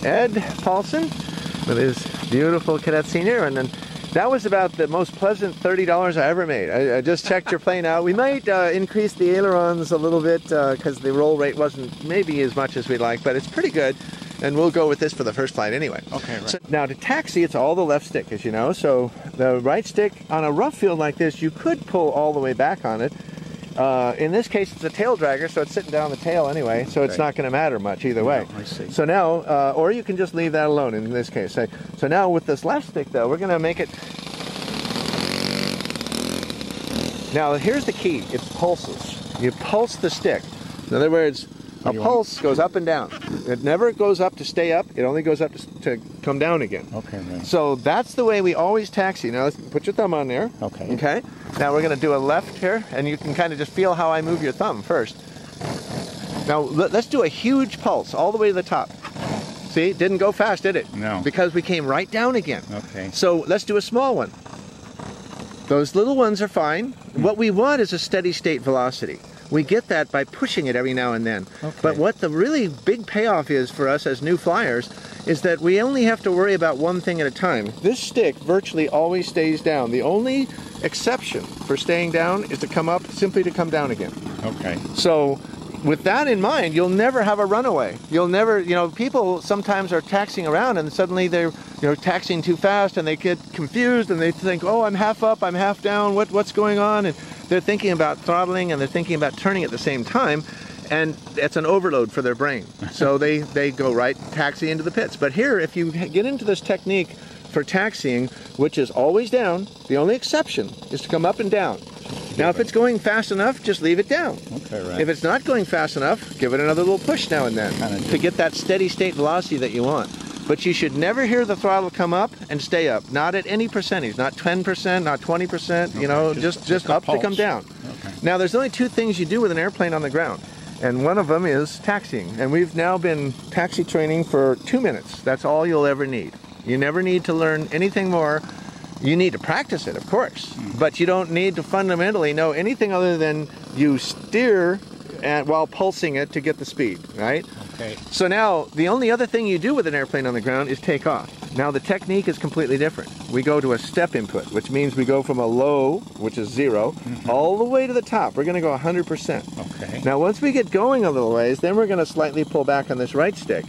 Ed Paulsen with his beautiful Cadet Senior, and then that was about the most pleasant $30 I ever made. I just checked your plane out. We might increase the ailerons a little bit because the roll rate wasn't maybe as much as we'd like, but it's pretty good. And we'll go with this for the first flight anyway. Okay, right. So now to taxi, it's all the left stick, as you know. So the right stick on a rough field like this, you could pull all the way back on it. In this case, it's a tail dragger, so it's sitting down the tail anyway, so it's not going to matter much either way. I see. So now, or you can just leave that alone in this case. So now with this left stick, though, we're going to make it... Now, here's the key. It pulses. You pulse the stick. In other words, a pulse goes up and down. It never goes up to stay up. It only goes up to come down again. Okay, right. So that's the way we always taxi. Now, let's put your thumb on there. Okay. Okay. Now we're going to do a left here, and you can kind of just feel how I move your thumb first. Now, let's do a huge pulse all the way to the top. See, it didn't go fast, did it? No. Because we came right down again. Okay. So let's do a small one. Those little ones are fine. What we want is a steady state velocity. We get that by pushing it every now and then. Okay. But what the really big payoff is for us as new flyers is that we only have to worry about one thing at a time. This stick virtually always stays down. The only exception for staying down is to come up, simply to come down again. Okay. So with that in mind, you'll never have a runaway. You'll never, you know, people sometimes are taxiing around and suddenly they're, you know, taxiing too fast and they get confused and they think, oh, I'm half up, I'm half down, what's going on? And they're thinking about throttling and they're thinking about turning at the same time, and it's an overload for their brain. So they go right taxi into the pits. But here, if you get into this technique for taxiing, which is always down, the only exception is to come up and down. Now, if it's going fast enough, just leave it down. Okay, right. If it's not going fast enough, give it another little push now and then to get that steady state velocity that you want. But you should never hear the throttle come up and stay up. Not at any percentage. Not 10%, not 20%. You know, just up to come down. Okay. Now, there's only two things you do with an airplane on the ground. And one of them is taxiing. And we've now been taxi training for 2 minutes. That's all you'll ever need. You never need to learn anything more. You need to practice it, of course. But you don't need to fundamentally know anything other than you steer while pulsing it to get the speed, right? Okay. So now, the only other thing you do with an airplane on the ground is take off. Now, the technique is completely different. We go to a step input, which means we go from a low, which is 0, all the way to the top. We're going to go 100%. Okay. Now, once we get going a little ways, then we're going to slightly pull back on this right stick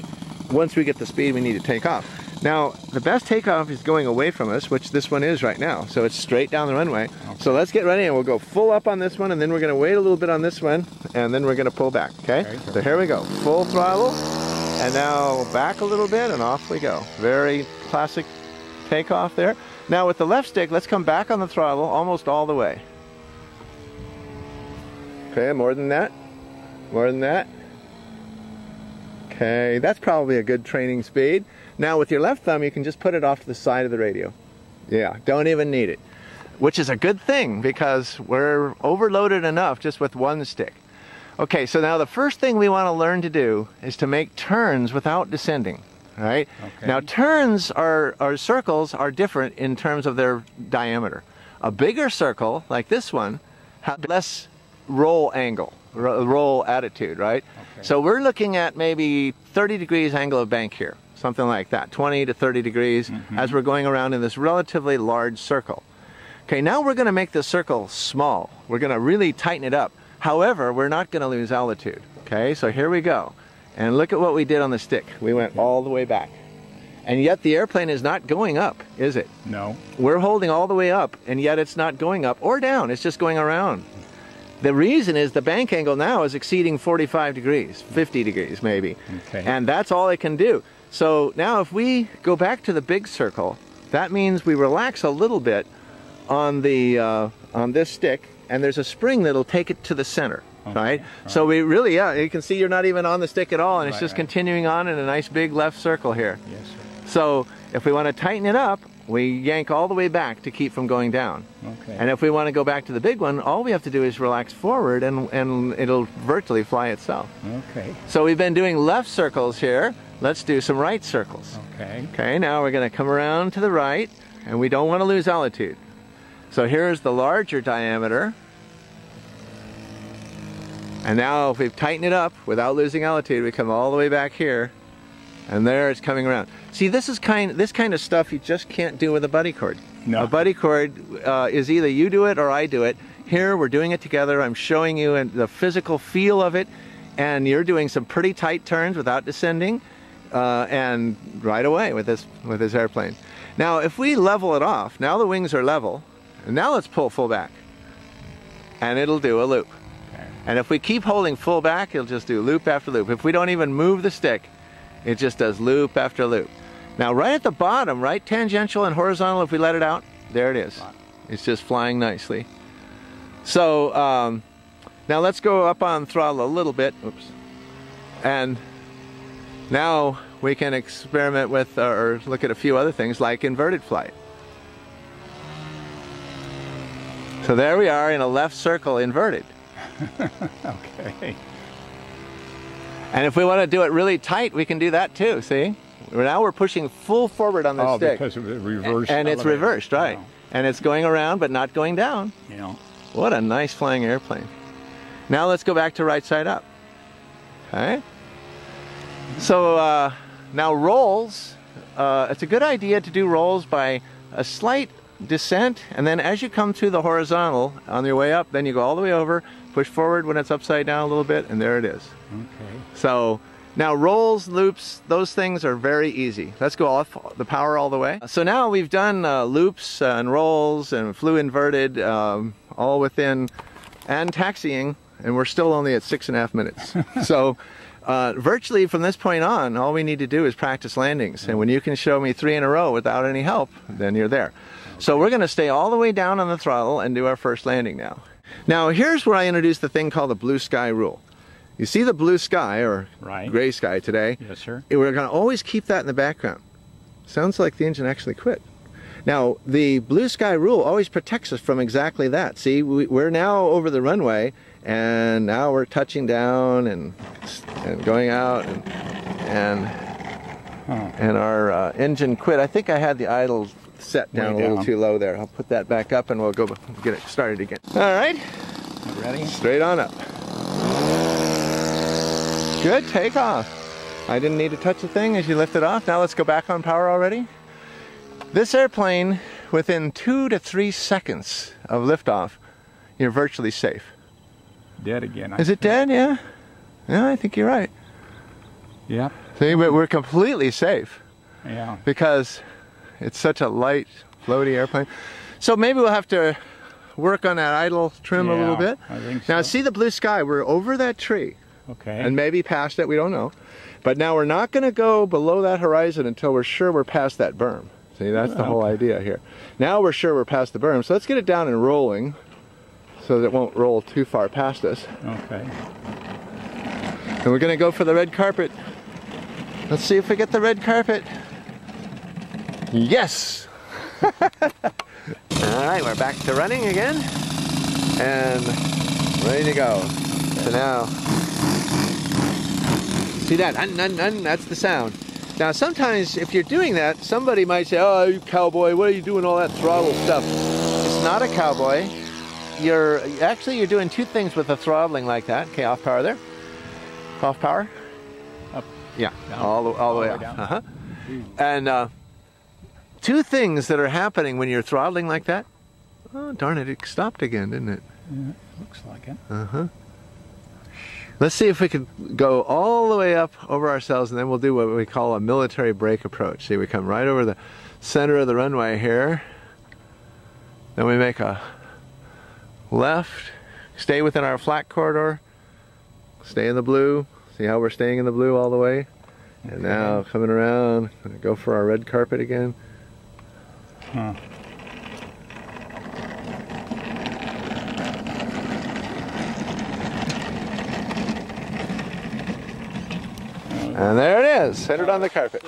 once we get the speed we need to take off. Now, the best takeoff is going away from us, which this one is right now. So it's straight down the runway. Okay. So let's get ready and we'll go full up on this one, and then we're going to wait a little bit on this one, and then we're going to pull back, okay? So here we go. Full throttle, and now back a little bit, and off we go. Very classic takeoff there. Now with the left stick, let's come back on the throttle almost all the way. Okay, more than that. More than that. Okay, that's probably a good training speed. Now with your left thumb, you can just put it off to the side of the radio. Yeah, don't even need it. Which is a good thing because we're overloaded enough just with one stick. Okay, so now the first thing we want to learn to do is to make turns without descending. All right? Okay. Now turns circles are different in terms of their diameter. A bigger circle, like this one, has less roll angle, roll attitude, right? Okay. So we're looking at maybe 30 degrees angle of bank here. Something like that, 20 to 30 degrees as we're going around in this relatively large circle. Okay, now we're going to make the circle small. We're going to really tighten it up. However, we're not going to lose altitude. Okay, so here we go. And look at what we did on the stick. We went all the way back. And yet the airplane is not going up, is it? No. We're holding all the way up, and yet it's not going up or down. It's just going around. The reason is the bank angle now is exceeding 45 degrees, 50 degrees maybe. Okay. And that's all it can do. So now if we go back to the big circle, that means we relax a little bit on the on this stick, and there's a spring that'll take it to the center, right? So we really, yeah, you can see you're not even on the stick at all, and it's just continuing on in a nice big left circle here. Yes, sir. So if we want to tighten it up, we yank all the way back to keep from going down. Okay. And if we want to go back to the big one, all we have to do is relax forward and it'll virtually fly itself. Okay. So we've been doing left circles here. Let's do some right circles. Okay. Okay, now we're going to come around to the right, and we don't want to lose altitude. So here's the larger diameter. And now if we've tightened it up without losing altitude, we come all the way back here. And there it's coming around. See, this kind of stuff you just can't do with a buddy cord. No. A buddy cord is either you do it or I do it. Here we're doing it together. I'm showing you the physical feel of it, and you're doing some pretty tight turns without descending, and right away with this airplane. Now, if we level it off, now the wings are level, and now let's pull full back, and it'll do a loop. Okay. And if we keep holding full back, it'll just do loop after loop. If we don't even move the stick, it just does loop after loop. Now, right at the bottom, right tangential and horizontal, if we let it out, there it is. It's just flying nicely. So now let's go up on throttle a little bit. Oops. And now we can experiment with or look at a few other things like inverted flight. So there we are in a left circle inverted. Okay. And if we want to do it really tight, we can do that too, see? Now we're pushing full forward on the stick. Because of the reverse. And it's reversed, right. Yeah. And it's going around but not going down. Yeah. What a nice flying airplane. Now let's go back to right side up. Okay? So now rolls, it's a good idea to do rolls by a slight descent, and then as you come through the horizontal on your way up, then you go all the way over, push forward when it's upside down a little bit, and there it is. Okay. So now rolls, loops, those things are very easy. Let's go off the power all the way. So now we've done loops and rolls and flew inverted, all within, and taxiing, and we're still only at 6.5 minutes. So virtually from this point on, all we need to do is practice landings. And when you can show me 3 in a row without any help, then you're there. So we're going to stay all the way down on the throttle and do our first landing now. Now here's where I introduce the thing called the blue sky rule. You see the blue sky, or gray sky today? Yes, sir. We're going to always keep that in the background. Sounds like the engine actually quit. Now, the blue sky rule always protects us from exactly that. See, we're now over the runway, and now we're touching down and going out, and our engine quit. I think I had the idle set down a little too low there. I'll put that back up, and we'll go get it started again. All right. Ready? Straight on up. Good takeoff. I didn't need to touch the thing as you lift it off. Now let's go back on power already. This airplane, within 2 to 3 seconds of liftoff, you're virtually safe. Dead again. Is it dead? Yeah. Yeah, I think you're right. Yeah. See, but we're completely safe. Yeah. Because it's such a light, floaty airplane. So maybe we'll have to work on that idle trim a little bit. I think so. Now see the blue sky, we're over that tree. Okay. And maybe past it, we don't know. But now we're not going to go below that horizon until we're sure we're past that berm. See, that's the whole idea here. Now we're sure we're past the berm, so let's get it down and rolling so that it won't roll too far past us. Okay. And we're going to go for the red carpet. Let's see if we get the red carpet. Yes! Alright, we're back to running again. And ready to go. So now, see that? That's the sound. Now sometimes if you're doing that, somebody might say, oh, you cowboy, what are you doing all that throttle stuff? It's not a cowboy. You're doing 2 things with the throttling like that. Okay, off power there. Off power. Up. Yeah, down. all the way up. Down. And 2 things that are happening when you're throttling like that. Oh, darn it, it stopped again, didn't it? Yeah, looks like it. Let's see if we can go all the way up over ourselves, and then we'll do what we call a military brake approach. See, we come right over the center of the runway here. Then we make a left, stay within our flat corridor, stay in the blue. See how we're staying in the blue all the way? And now coming around, go for our red carpet again. And there it is, centered on the carpet.